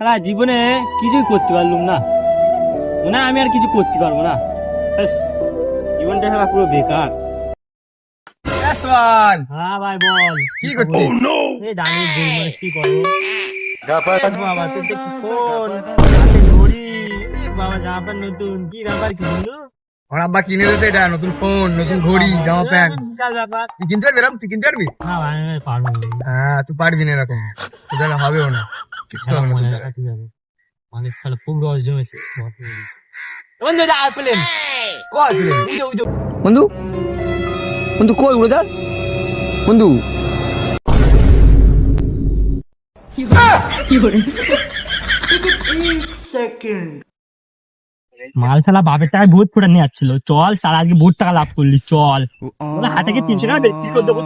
সারা জীবনে কিছুই করতে পারলুম না, মনে হয় আমি আর কিছু করতে পারবো না। ব্যাস, জীবনটা সারা পুরো বেকার। হ্যাঁ ভাই বল, কি করছিস? এই দামি গরিব মানুষ কি করবো? বাবা তুই দেখি ফোন হাতে ঘড়ি, এ বাবা জামা প্যান্ট নতুন, কি ব্যাপার কি বললো? আমার আব্বা কিনে দিতে, এটা নতুন ফোন, নতুন ঘড়ি, জামা প্যান্ট। বিশাল ব্যাপার। তুই কিনতে পারবি এরকম? তুই কিনতে পারবি? না ভাই আমি পারবো না। হ্যাঁ, তুই পারবি না এরকম, তোর দ্বারা হবেও না, কিছু হবে না তোর দ্বারা। ঠিক আছে, অনেক খেলা খুব রস জমেছে। বন্ধু যা পেলেন কয় ফিরে বন্ধু, বন্ধু কই উড়ে যা বন্ধু। মাল শালা বাপের টাকায় ভূত ফুটা নিয়ে যাচ্ছিল, চল সারা আজকে ভূত টাকা লাভ করলি, চল হাতে কি 300 টাকা বেশি করে দেবো।